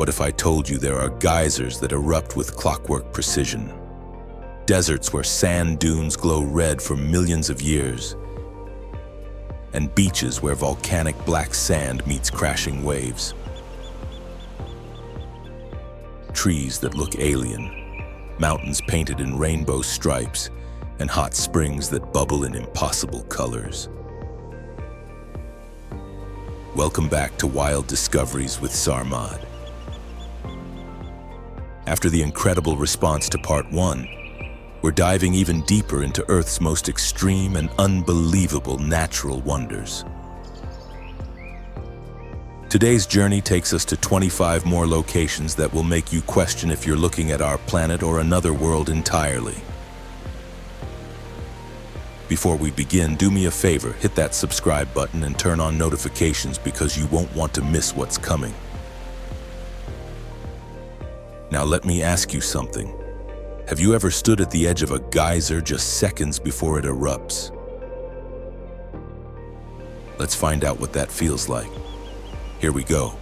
What if I told you there are geysers that erupt with clockwork precision? Deserts where sand dunes glow red for millions of years, and beaches where volcanic black sand meets crashing waves. Trees that look alien, mountains painted in rainbow stripes, and hot springs that bubble in impossible colors. Welcome back to Wild Discoveries with Sarmad. After the incredible response to Part 1, we're diving even deeper into Earth's most extreme and unbelievable natural wonders. Today's journey takes us to 25 more locations that will make you question if you're looking at our planet or another world entirely. Before we begin, do me a favor, hit that subscribe button and turn on notifications because you won't want to miss what's coming. Now let me ask you something. Have you ever stood at the edge of a geyser just seconds before it erupts? Let's find out what that feels like. Here we go.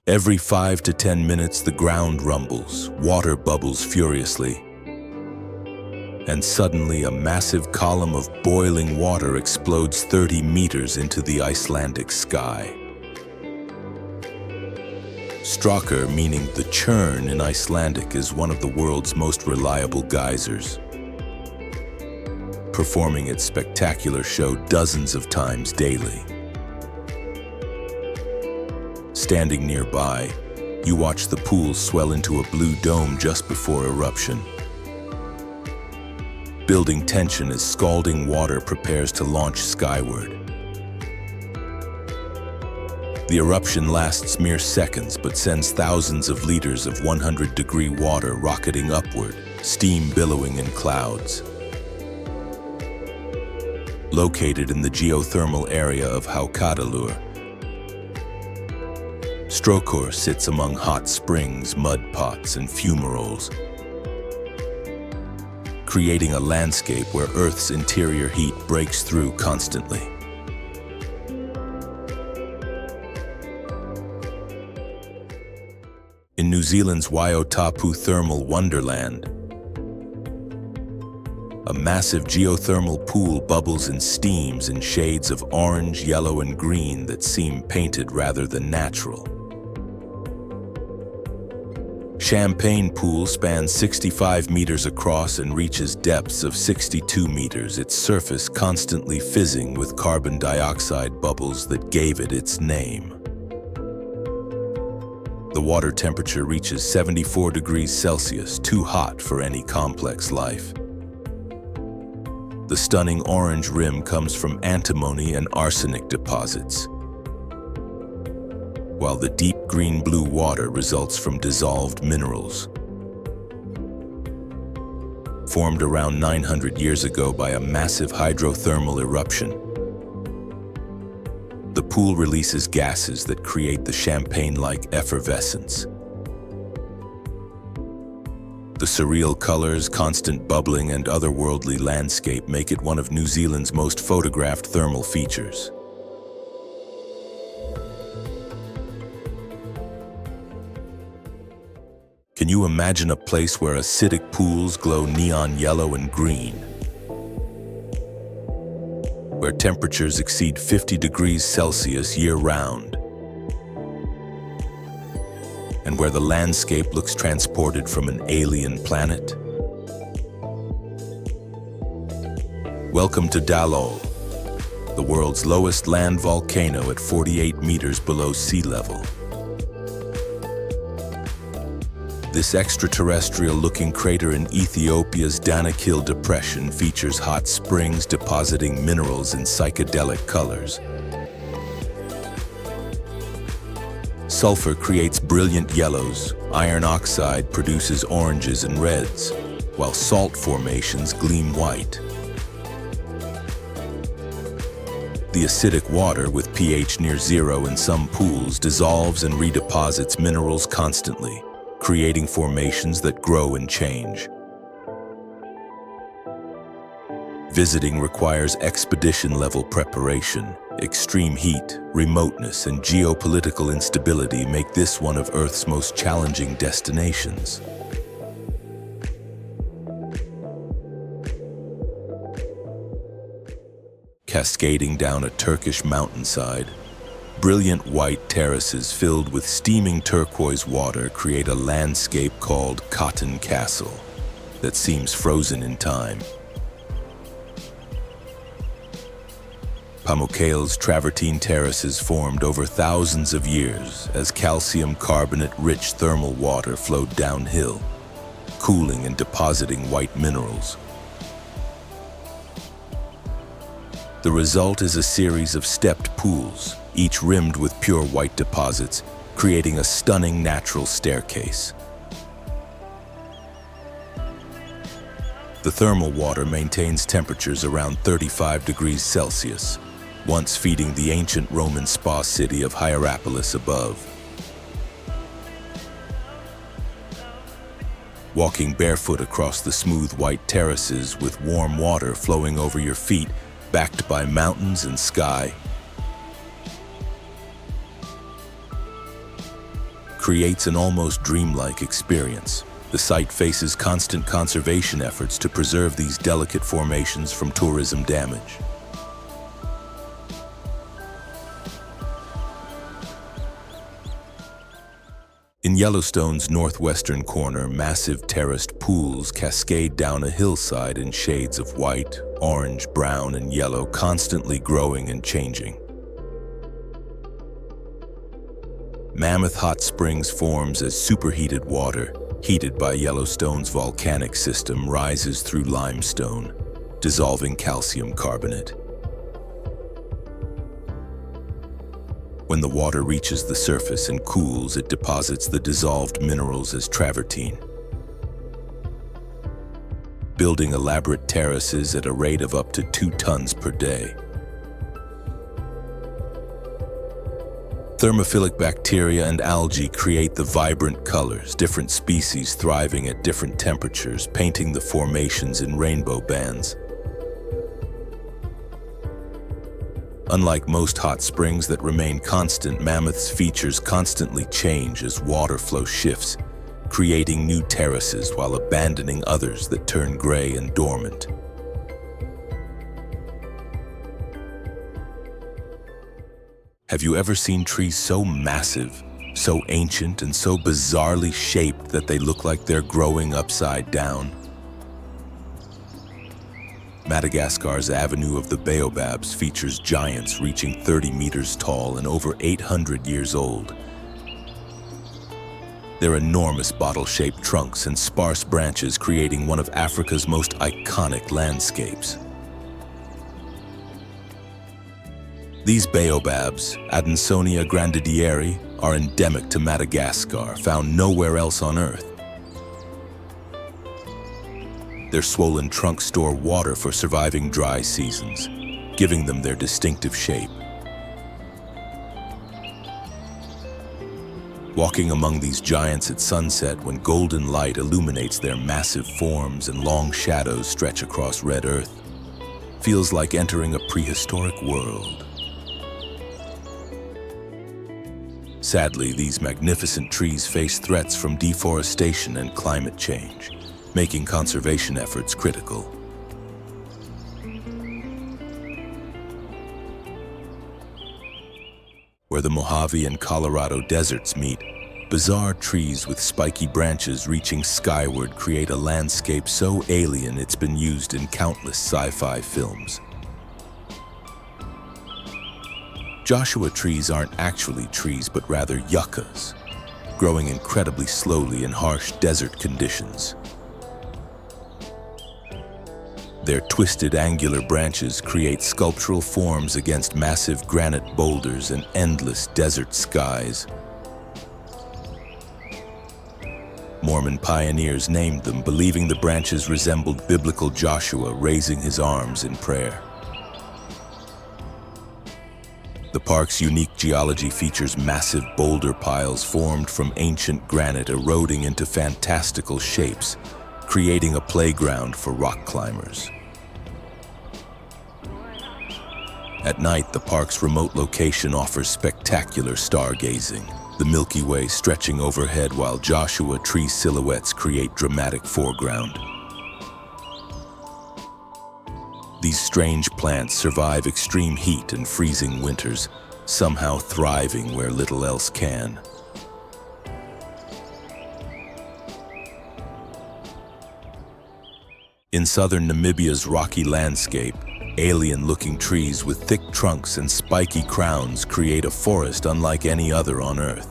Every 5 to 10 minutes, the ground rumbles, water bubbles furiously, and suddenly a massive column of boiling water explodes 30 meters into the Icelandic sky. STROKKUR, meaning the churn in Icelandic, is one of the world's most reliable geysers, performing its spectacular show dozens of times daily. Standing nearby, you watch the pool swell into a blue dome just before eruption, building tension as scalding water prepares to launch skyward. The eruption lasts mere seconds but sends thousands of liters of 100-degree water rocketing upward, steam billowing in clouds. Located in the geothermal area of Hákarlalur, STROKKUR sits among hot springs, mud pots, and fumaroles, creating a landscape where Earth's interior heat breaks through constantly. In New Zealand's Waiotapu thermal wonderland, a massive geothermal pool bubbles and steams in shades of orange, yellow, and green that seem painted rather than natural. Champagne Pool spans 65 meters across and reaches depths of 62 meters, its surface constantly fizzing with carbon dioxide bubbles that gave it its name. The water temperature reaches 74 degrees Celsius, too hot for any complex life. The stunning orange rim comes from antimony and arsenic deposits, while the deep green-blue water results from dissolved minerals. Formed around 900 years ago by a massive hydrothermal eruption, the pool releases gases that create the champagne-like effervescence. The surreal colors, constant bubbling, and otherworldly landscape make it one of New Zealand's most photographed thermal features. Can you imagine a place where acidic pools glow neon yellow and green, where temperatures exceed 50 degrees Celsius year-round, and where the landscape looks transported from an alien planet? Welcome to DALLOL, the world's lowest land volcano at 48 meters below sea level. This extraterrestrial-looking crater in Ethiopia's Danakil Depression features hot springs depositing minerals in psychedelic colors. Sulfur creates brilliant yellows, iron oxide produces oranges and reds, while salt formations gleam white. The acidic water, with pH near zero in some pools, dissolves and redeposits minerals constantly, creating formations that grow and change. Visiting requires expedition-level preparation, extreme heat, remoteness, and geopolitical instability make this one of Earth's most challenging destinations. Cascading down a Turkish mountainside, brilliant white terraces filled with steaming turquoise water create a landscape called Cotton Castle that seems frozen in time. PAMUKKALE's travertine terraces formed over thousands of years as calcium carbonate-rich thermal water flowed downhill, cooling and depositing white minerals. The result is a series of stepped pools, each rimmed with pure white deposits, creating a stunning natural staircase. The thermal water maintains temperatures around 35 degrees Celsius, once feeding the ancient Roman spa city of Hierapolis above. Walking barefoot across the smooth white terraces with warm water flowing over your feet, backed by mountains and sky, creates an almost dreamlike experience. The site faces constant conservation efforts to preserve these delicate formations from tourism damage. In Yellowstone's northwestern corner, massive terraced pools cascade down a hillside in shades of white, orange, brown, and yellow, constantly growing and changing. Mammoth Hot Springs forms as superheated water, heated by Yellowstone's volcanic system, rises through limestone, dissolving calcium carbonate. When the water reaches the surface and cools, it deposits the dissolved minerals as travertine, building elaborate terraces at a rate of up to 2 tons per day. Thermophilic bacteria and algae create the vibrant colors, different species thriving at different temperatures, painting the formations in rainbow bands. Unlike most hot springs that remain constant, Mammoth's features constantly change as water flow shifts, creating new terraces while abandoning others that turn gray and dormant. Have you ever seen trees so massive, so ancient, and so bizarrely shaped that they look like they're growing upside down? Madagascar's Avenue of the Baobabs features giants reaching 30 meters tall and over 800 years old. Their enormous bottle-shaped trunks and sparse branches creating one of Africa's most iconic landscapes. These baobabs, Adansonia grandidierri, are endemic to Madagascar, found nowhere else on Earth. Their swollen trunks store water for surviving dry seasons, giving them their distinctive shape. Walking among these giants at sunset when golden light illuminates their massive forms and long shadows stretch across red earth, feels like entering a prehistoric world. Sadly, these magnificent trees face threats from deforestation and climate change, making conservation efforts critical. Where the Mojave and Colorado deserts meet, bizarre trees with spiky branches reaching skyward create a landscape so alien it's been used in countless sci-fi films. Joshua trees aren't actually trees, but rather yuccas, growing incredibly slowly in harsh desert conditions. Their twisted angular branches create sculptural forms against massive granite boulders and endless desert skies. Mormon pioneers named them, believing the branches resembled biblical Joshua raising his arms in prayer. The park's unique geology features massive boulder piles formed from ancient granite eroding into fantastical shapes, creating a playground for rock climbers. At night, the park's remote location offers spectacular stargazing, the Milky Way stretching overhead while Joshua Tree silhouettes create dramatic foreground. These strange plants survive extreme heat and freezing winters, somehow thriving where little else can. In southern Namibia's rocky landscape, alien-looking trees with thick trunks and spiky crowns create a forest unlike any other on Earth.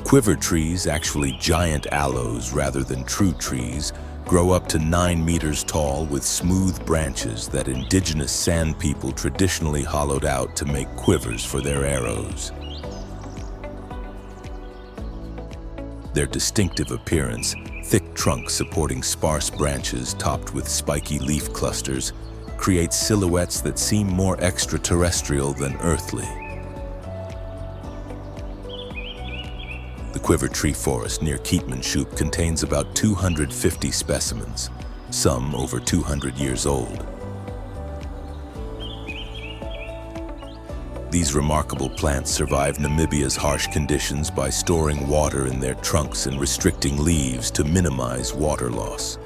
Quiver trees, actually giant aloes rather than true trees, grow up to 9 meters tall with smooth branches that indigenous sand people traditionally hollowed out to make quivers for their arrows. Their distinctive appearance, thick trunks supporting sparse branches topped with spiky leaf clusters, creates silhouettes that seem more extraterrestrial than earthly. The Quiver Tree Forest near Keetmanshoop contains about 250 specimens, some over 200 years old. These remarkable plants survive Namibia's harsh conditions by storing water in their trunks and restricting leaves to minimize water loss.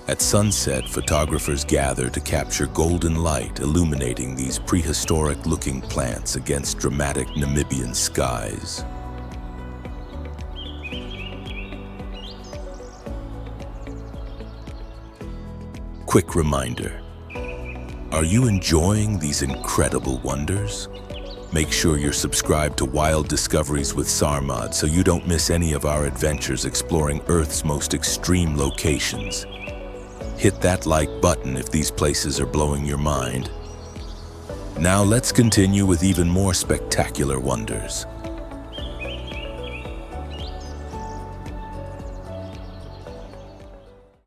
At sunset, photographers gather to capture golden light illuminating these prehistoric-looking plants against dramatic Namibian skies. Quick reminder. Are you enjoying these incredible wonders? Make sure you're subscribed to Wild Discoveries with Sarmad so you don't miss any of our adventures exploring Earth's most extreme locations. Hit that like button if these places are blowing your mind. Now let's continue with even more spectacular wonders.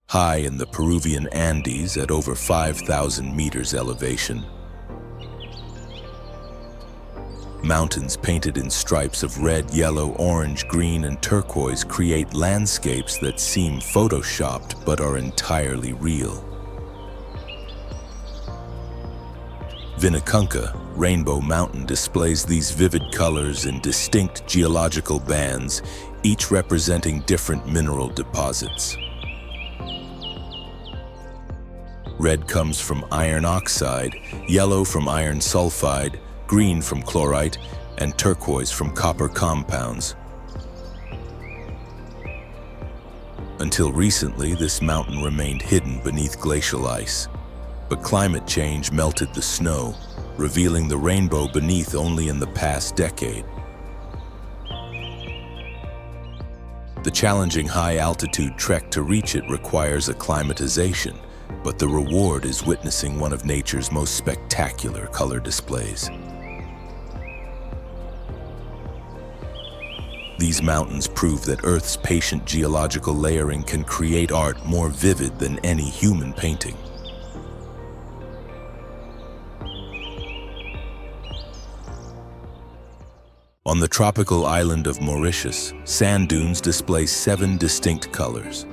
High in the Peruvian Andes at over 5,000 meters elevation, mountains painted in stripes of red, yellow, orange, green, and turquoise create landscapes that seem photoshopped but are entirely real. Vinicunca, Rainbow Mountain, displays these vivid colors in distinct geological bands, each representing different mineral deposits. Red comes from iron oxide, yellow from iron sulfide, green from chlorite, and turquoise from copper compounds. Until recently, this mountain remained hidden beneath glacial ice, but climate change melted the snow, revealing the rainbow beneath only in the past decade. The challenging high-altitude trek to reach it requires acclimatization, but the reward is witnessing one of nature's most spectacular color displays. These mountains prove that Earth's patient geological layering can create art more vivid than any human painting. On the tropical island of Mauritius, sand dunes display 7 distinct colors: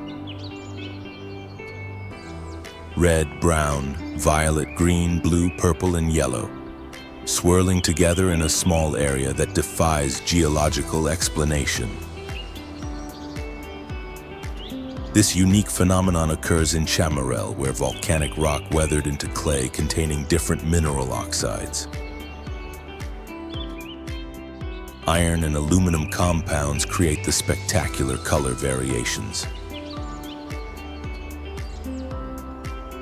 red, brown, violet, green, blue, purple, and yellow, swirling together in a small area that defies geological explanation. This unique phenomenon occurs in Chamarel, where volcanic rock weathered into clay containing different mineral oxides. Iron and aluminum compounds create the spectacular color variations.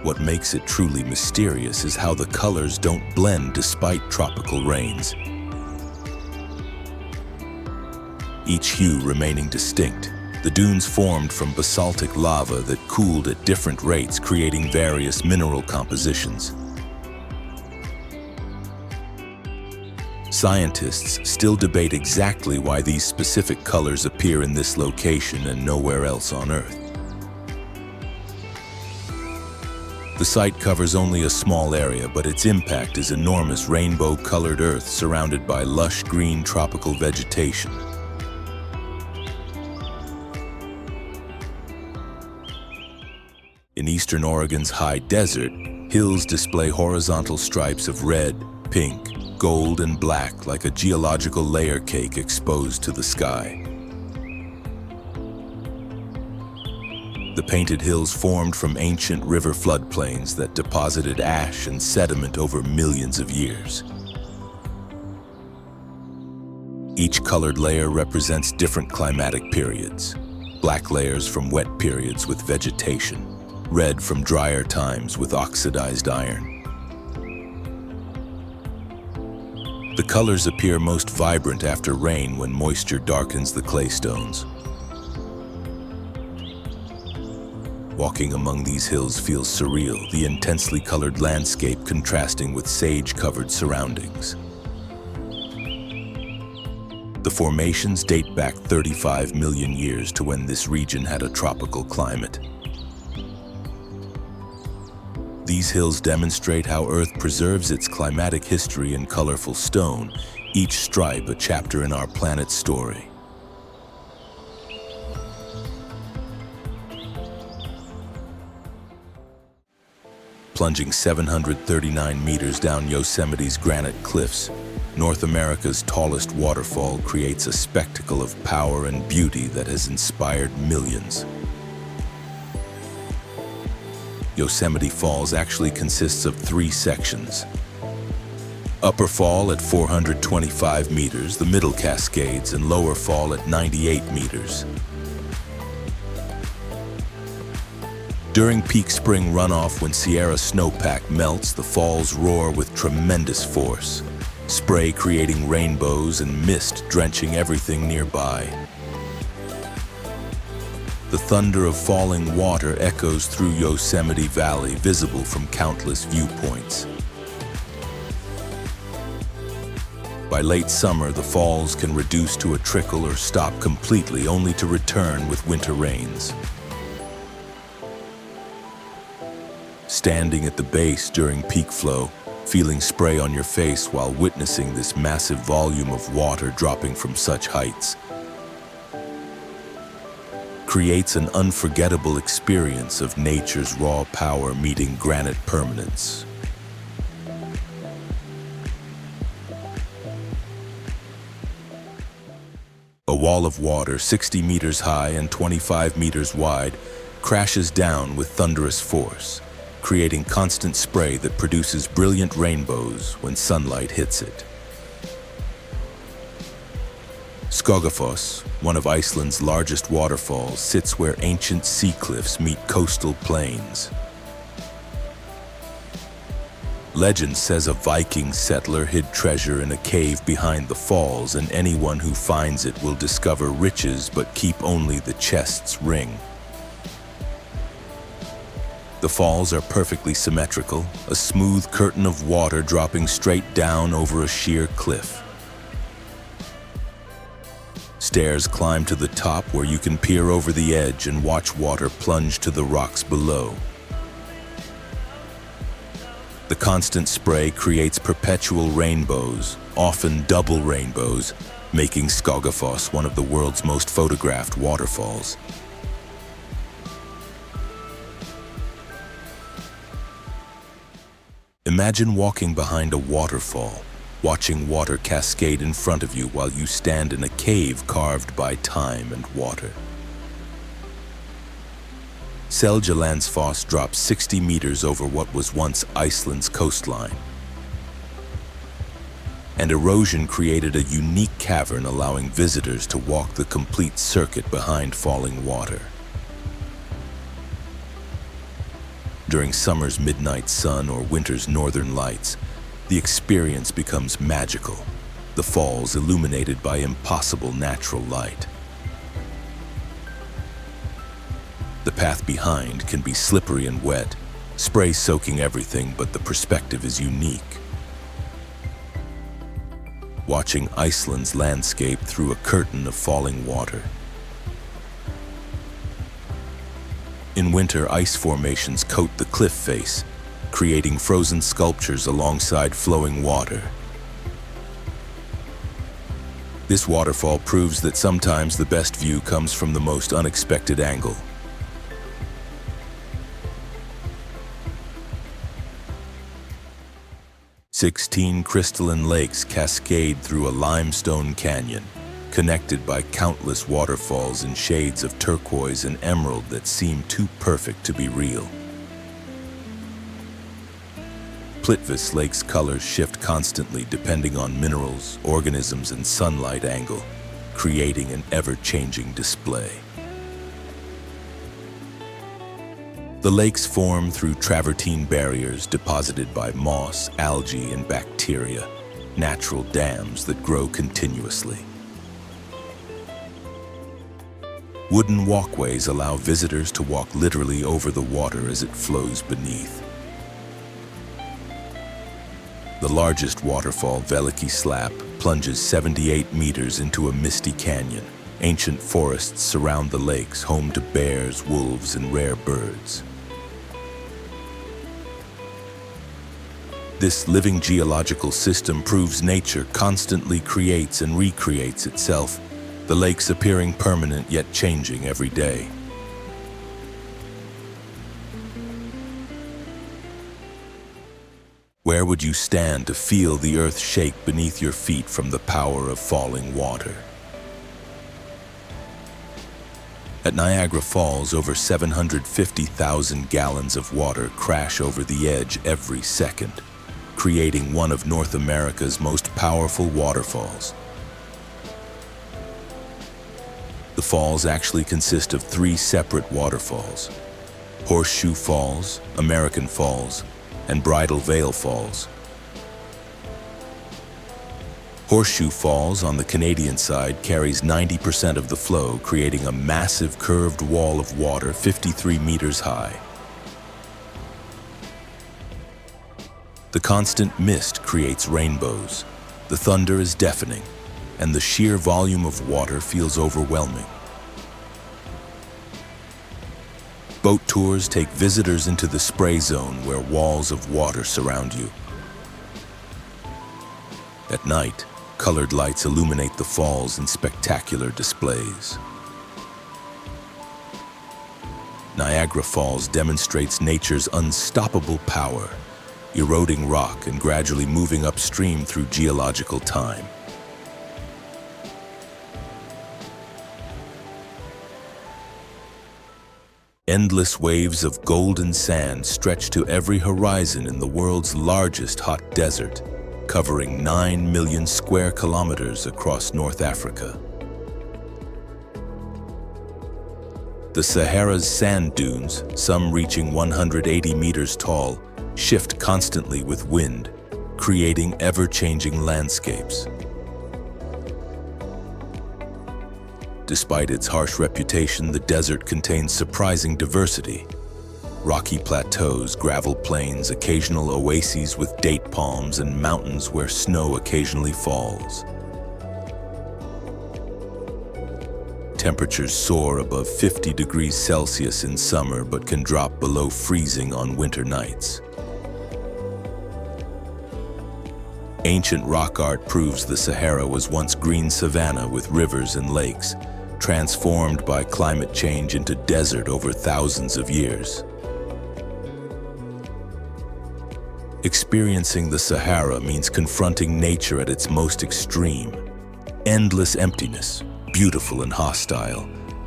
What makes it truly mysterious is how the colors don't blend despite tropical rains. Each hue remaining distinct, the dunes formed from basaltic lava that cooled at different rates, creating various mineral compositions. Scientists still debate exactly why these specific colors appear in this location and nowhere else on Earth. The site covers only a small area, but its impact is enormous: rainbow-colored Earth surrounded by lush green tropical vegetation. In eastern Oregon's high desert, hills display horizontal stripes of red, pink, gold, and black like a geological layer cake exposed to the sky. The painted hills formed from ancient river floodplains that deposited ash and sediment over millions of years. Each colored layer represents different climatic periods. Black layers from wet periods with vegetation, red from drier times with oxidized iron. The colors appear most vibrant after rain when moisture darkens the clay stones. Walking among these hills feels surreal, the intensely colored landscape contrasting with sage-covered surroundings. The formations date back 35 million years to when this region had a tropical climate. These hills demonstrate how Earth preserves its climatic history in colorful stone, each stripe a chapter in our planet's story. Plunging 739 meters down Yosemite's granite cliffs, North America's tallest waterfall creates a spectacle of power and beauty that has inspired millions. Yosemite Falls actually consists of 3 sections. Upper Fall at 425 meters, the Middle Cascades, and Lower Fall at 98 meters. During peak spring runoff, when Sierra snowpack melts, the falls roar with tremendous force, spray creating rainbows and mist drenching everything nearby. The thunder of falling water echoes through Yosemite Valley, visible from countless viewpoints. By late summer, the falls can reduce to a trickle or stop completely, only to return with winter rains. Standing at the base during peak flow, feeling spray on your face while witnessing this massive volume of water dropping from such heights, creates an unforgettable experience of nature's raw power meeting granite permanence. A wall of water 60 meters high and 25 meters wide crashes down with thunderous force, creating constant spray that produces brilliant rainbows when sunlight hits it. SKÓGAFOSS, one of Iceland's largest waterfalls, sits where ancient sea cliffs meet coastal plains. Legend says a Viking settler hid treasure in a cave behind the falls, and anyone who finds it will discover riches but keep only the chest's ring. The falls are perfectly symmetrical, a smooth curtain of water dropping straight down over a sheer cliff. Stairs climb to the top where you can peer over the edge and watch water plunge to the rocks below. The constant spray creates perpetual rainbows, often double rainbows, making SKÓGAFOSS one of the world's most photographed waterfalls. Imagine walking behind a waterfall, watching water cascade in front of you while you stand in a cave carved by time and water. SELJALANDSFOSS drops 60 meters over what was once Iceland's coastline. And erosion created a unique cavern, allowing visitors to walk the complete circuit behind falling water. During summer's midnight sun or winter's northern lights, the experience becomes magical, the falls illuminated by impossible natural light. The path behind can be slippery and wet, spray soaking everything, but the perspective is unique. Watching Iceland's landscape through a curtain of falling water. In winter, ice formations coat the cliff face, creating frozen sculptures alongside flowing water. This waterfall proves that sometimes the best view comes from the most unexpected angle. 16 crystalline lakes cascade through a limestone canyon, connected by countless waterfalls in shades of turquoise and emerald that seem too perfect to be real. PLITVICE Lake's colors shift constantly depending on minerals, organisms, and sunlight angle, creating an ever-changing display. The lakes form through travertine barriers deposited by moss, algae, and bacteria, natural dams that grow continuously. Wooden walkways allow visitors to walk literally over the water as it flows beneath. The largest waterfall, Veliki Slap, plunges 78 meters into a misty canyon. Ancient forests surround the lakes, home to bears, wolves, and rare birds. This living geological system proves nature constantly creates and recreates itself, the lakes appearing permanent yet changing every day. Where would you stand to feel the earth shake beneath your feet from the power of falling water? At Niagara Falls, over 750,000 gallons of water crash over the edge every second, creating one of North America's most powerful waterfalls. The falls actually consist of 3 separate waterfalls: Horseshoe Falls, American Falls, and Bridal Veil Falls. Horseshoe Falls on the Canadian side carries 90% of the flow, creating a massive curved wall of water 53 meters high. The constant mist creates rainbows, the thunder is deafening, and the sheer volume of water feels overwhelming. Boat tours take visitors into the spray zone where walls of water surround you. At night, colored lights illuminate the falls in spectacular displays. Niagara Falls demonstrates nature's unstoppable power, eroding rock and gradually moving upstream through geological time. Endless waves of golden sand stretch to every horizon in the world's largest hot desert, covering 9 million square kilometers across North Africa. The Sahara's sand dunes, some reaching 180 meters tall, shift constantly with wind, creating ever-changing landscapes. Despite its harsh reputation, the desert contains surprising diversity. Rocky plateaus, gravel plains, occasional oases with date palms, and mountains where snow occasionally falls. Temperatures soar above 50 degrees Celsius in summer but can drop below freezing on winter nights. Ancient rock art proves the Sahara was once green savanna with rivers and lakes, transformed by climate change into desert over thousands of years. Experiencing the Sahara means confronting nature at its most extreme. Endless emptiness, beautiful and hostile,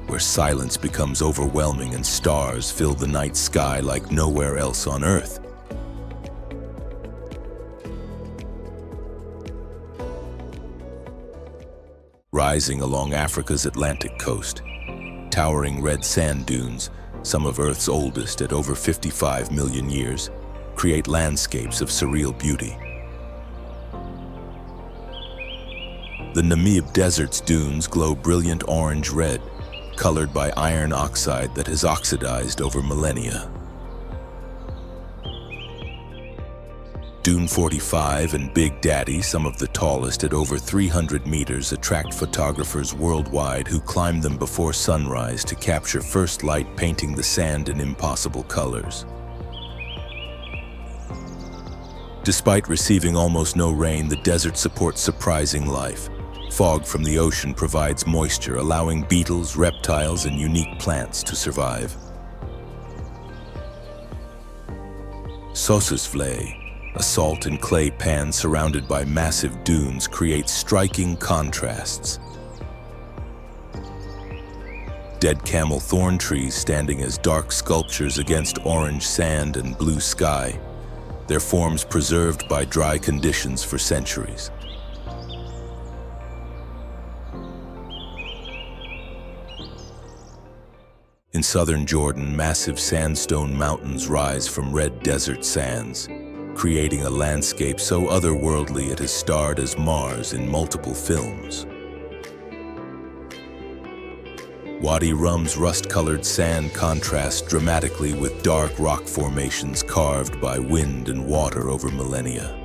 where silence becomes overwhelming and stars fill the night sky like nowhere else on Earth. Rising along Africa's Atlantic coast, towering red sand dunes, some of Earth's oldest at over 55 million years, create landscapes of surreal beauty. The Namib Desert's dunes glow brilliant orange-red, colored by iron oxide that has oxidized over millennia. Dune 45 and Big Daddy, some of the tallest at over 300 meters, attract photographers worldwide who climb them before sunrise to capture first light, painting the sand in impossible colors. Despite receiving almost no rain, the desert supports surprising life. Fog from the ocean provides moisture, allowing beetles, reptiles, and unique plants to survive. Sossusvlei, A salt and clay pan surrounded by massive dunes creates striking contrasts. Dead camel thorn trees standing as dark sculptures against orange sand and blue sky, their forms preserved by dry conditions for centuries. In southern Jordan, massive sandstone mountains rise from red desert sands, creating a landscape so otherworldly it has starred as Mars in multiple films. Wadi Rum's rust-colored sand contrasts dramatically with dark rock formations carved by wind and water over millennia.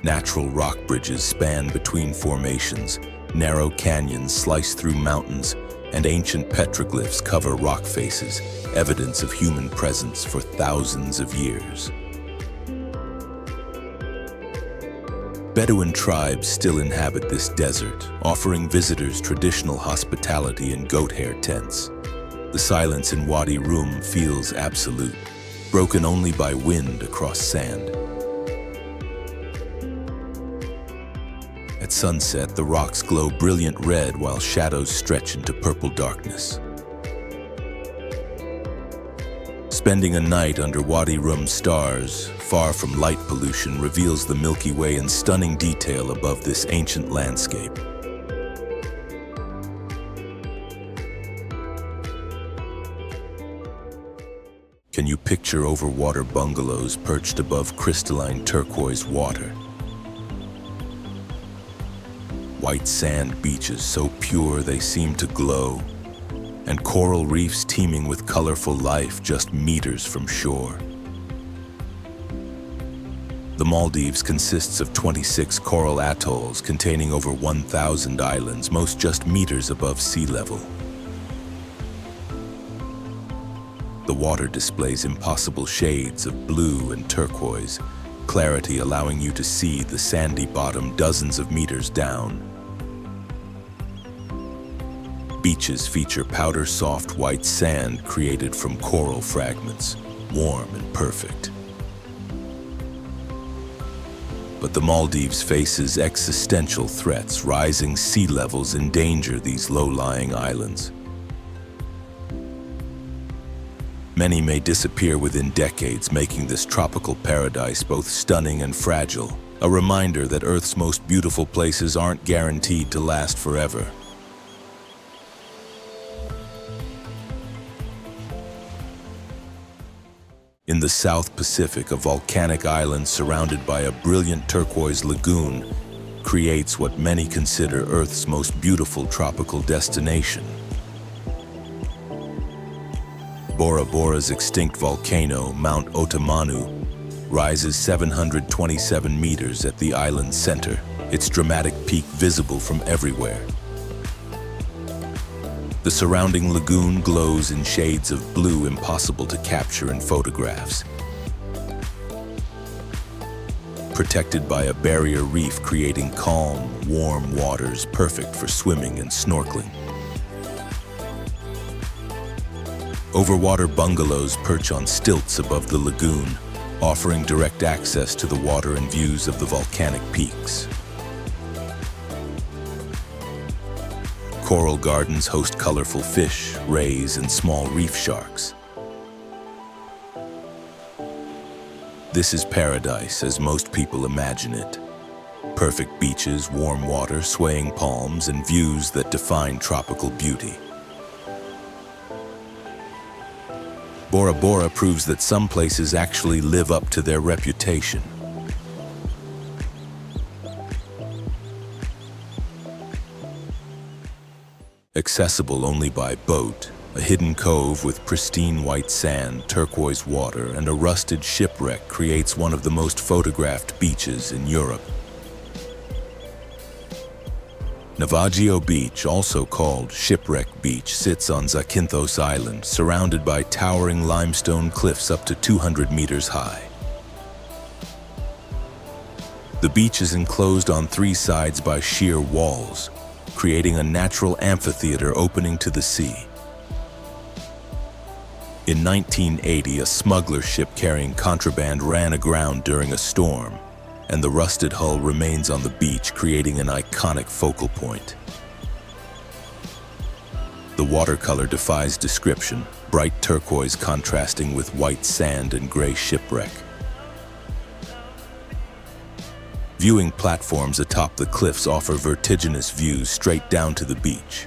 Natural rock bridges span between formations, narrow canyons slice through mountains, and ancient petroglyphs cover rock faces, evidence of human presence for thousands of years. Bedouin tribes still inhabit this desert, offering visitors traditional hospitality in goat hair tents. The silence in Wadi Rum feels absolute, broken only by wind across sand. At sunset, the rocks glow brilliant red while shadows stretch into purple darkness. Spending a night under Wadi Rum's stars, far from light pollution, reveals the Milky Way in stunning detail above this ancient landscape. Can you picture overwater bungalows perched above crystalline turquoise water? White sand beaches so pure they seem to glow, and coral reefs teeming with colorful life just meters from shore. The Maldives consists of 26 coral atolls containing over 1,000 islands, most just meters above sea level. The water displays impossible shades of blue and turquoise, clarity allowing you to see the sandy bottom dozens of meters down. Beaches feature powder-soft white sand created from coral fragments, warm and perfect. But the Maldives faces existential threats. Rising sea levels endanger these low-lying islands. Many may disappear within decades, making this tropical paradise both stunning and fragile, a reminder that Earth's most beautiful places aren't guaranteed to last forever. In the South Pacific, a volcanic island surrounded by a brilliant turquoise lagoon creates what many consider Earth's most beautiful tropical destination. Bora Bora's extinct volcano, Mount Otomanu, rises 727 meters at the island's center, its dramatic peak visible from everywhere. The surrounding lagoon glows in shades of blue impossible to capture in photographs. Protected by a barrier reef creating calm, warm waters perfect for swimming and snorkeling. Overwater bungalows perch on stilts above the lagoon, offering direct access to the water and views of the volcanic peaks. Coral gardens host colorful fish, rays, and small reef sharks. This is paradise as most people imagine it. Perfect beaches, warm water, swaying palms, and views that define tropical beauty. Bora Bora proves that some places actually live up to their reputation. Accessible only by boat, a hidden cove with pristine white sand, turquoise water, and a rusted shipwreck creates one of the most photographed beaches in Europe. Navagio Beach, also called Shipwreck Beach, sits on Zakynthos Island, surrounded by towering limestone cliffs up to 200 meters high. The beach is enclosed on three sides by sheer walls, creating a natural amphitheater opening to the sea. In 1980, a smuggler ship carrying contraband ran aground during a storm, and the rusted hull remains on the beach, creating an iconic focal point. The watercolor defies description, bright turquoise contrasting with white sand and gray shipwreck. Viewing platforms atop the cliffs offer vertiginous views straight down to the beach.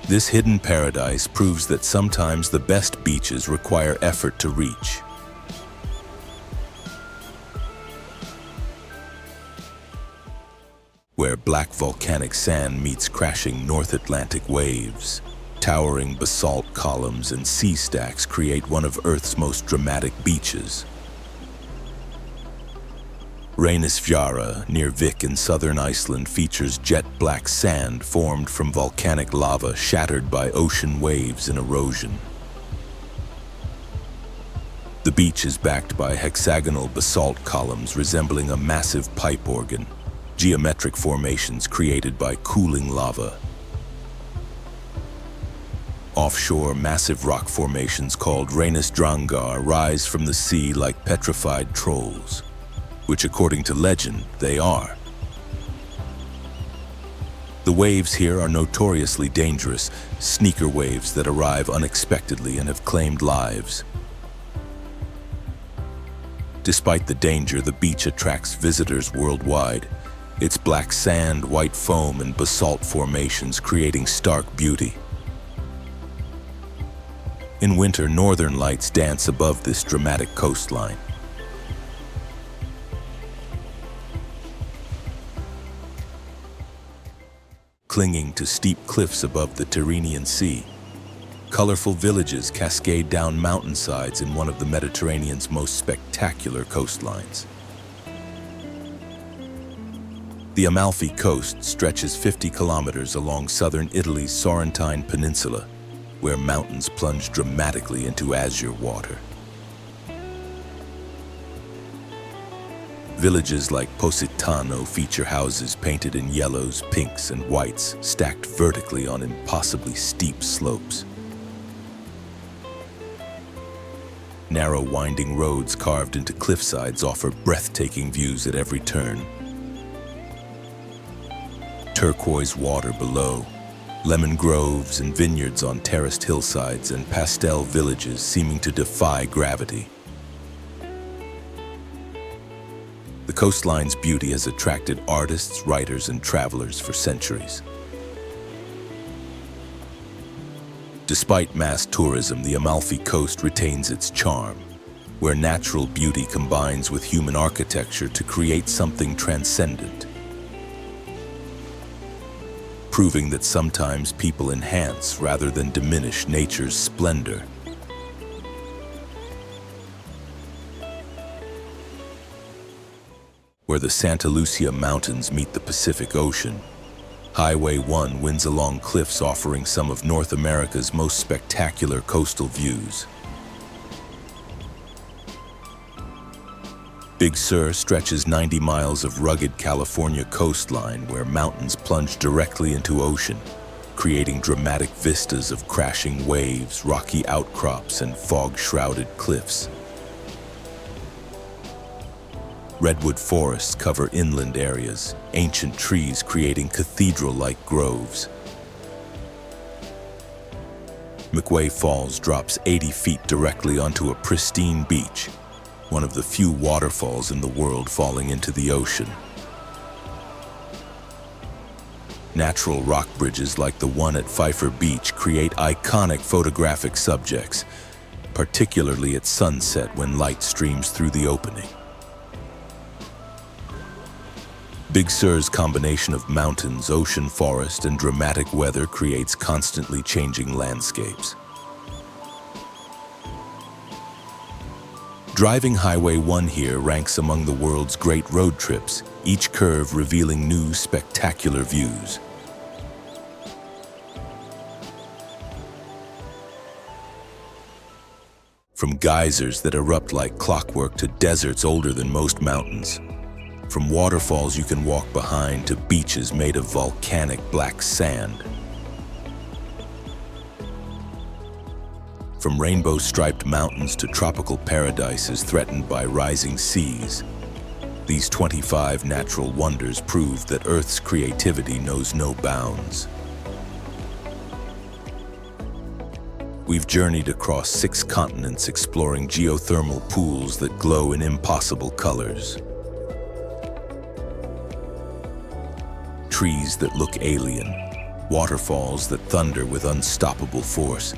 This hidden paradise proves that sometimes the best beaches require effort to reach. Where black volcanic sand meets crashing North Atlantic waves, towering basalt columns and sea stacks create one of Earth's most dramatic beaches. REYNISFJARA, near Vik in southern Iceland, features jet black sand formed from volcanic lava shattered by ocean waves and erosion. The beach is backed by hexagonal basalt columns resembling a massive pipe organ, geometric formations created by cooling lava. Offshore, massive rock formations called REYNISFJARA rise from the sea like petrified trolls, which according to legend, they are. The waves here are notoriously dangerous, sneaker waves that arrive unexpectedly and have claimed lives. Despite the danger, the beach attracts visitors worldwide, its black sand, white foam, and basalt formations creating stark beauty. In winter, northern lights dance above this dramatic coastline. Clinging to steep cliffs above the Tyrrhenian Sea, colorful villages cascade down mountainsides in one of the Mediterranean's most spectacular coastlines. The Amalfi coast stretches 50 kilometers along southern Italy's Sorrentine Peninsula, where mountains plunge dramatically into azure water. Villages like Positano feature houses painted in yellows, pinks, and whites, stacked vertically on impossibly steep slopes. Narrow, winding roads carved into cliffsides offer breathtaking views at every turn. Turquoise water below, lemon groves and vineyards on terraced hillsides, and pastel villages seeming to defy gravity. The coastline's beauty has attracted artists, writers, and travelers for centuries. Despite mass tourism, the Amalfi Coast retains its charm, where natural beauty combines with human architecture to create something transcendent, proving that sometimes people enhance rather than diminish nature's splendor. Where the Santa Lucia Mountains meet the Pacific Ocean, Highway 1 winds along cliffs offering some of North America's most spectacular coastal views. Big Sur stretches 90 miles of rugged California coastline where mountains plunge directly into ocean, creating dramatic vistas of crashing waves, rocky outcrops, and fog-shrouded cliffs. Redwood forests cover inland areas, ancient trees creating cathedral-like groves. McWay Falls drops 80 feet directly onto a pristine beach, one of the few waterfalls in the world falling into the ocean. Natural rock bridges like the one at Pfeiffer Beach create iconic photographic subjects, particularly at sunset when light streams through the opening. Big Sur's combination of mountains, ocean, forest, and dramatic weather creates constantly changing landscapes. Driving Highway 1 here ranks among the world's great road trips, each curve revealing new, spectacular views. From geysers that erupt like clockwork to deserts older than most mountains. From waterfalls you can walk behind to beaches made of volcanic black sand. From rainbow-striped mountains to tropical paradises threatened by rising seas, these 25 natural wonders prove that Earth's creativity knows no bounds. We've journeyed across 6 continents exploring geothermal pools that glow in impossible colors, trees that look alien, waterfalls that thunder with unstoppable force,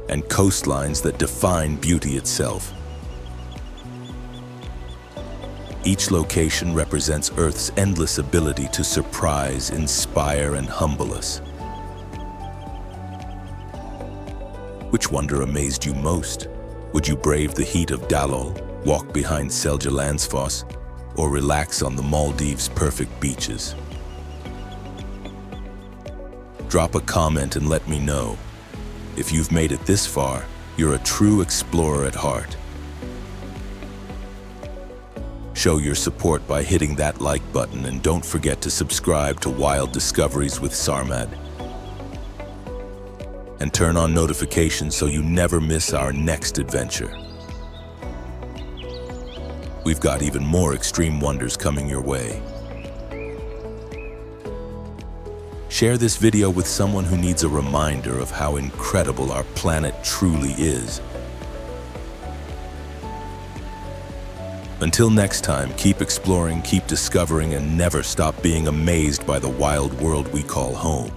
and coastlines that define beauty itself. Each location represents Earth's endless ability to surprise, inspire, and humble us. Which wonder amazed you most? Would you brave the heat of DALLOL, walk behind SELJALANDSFOSS, or relax on the Maldives' perfect beaches? Drop a comment and let me know. If you've made it this far, you're a true explorer at heart. Show your support by hitting that like button, and don't forget to subscribe to Wild Discoveries with Sarmad. And turn on notifications so you never miss our next adventure. We've got even more extreme wonders coming your way. Share this video with someone who needs a reminder of how incredible our planet truly is. Until next time, keep exploring, keep discovering, and never stop being amazed by the wild world we call home.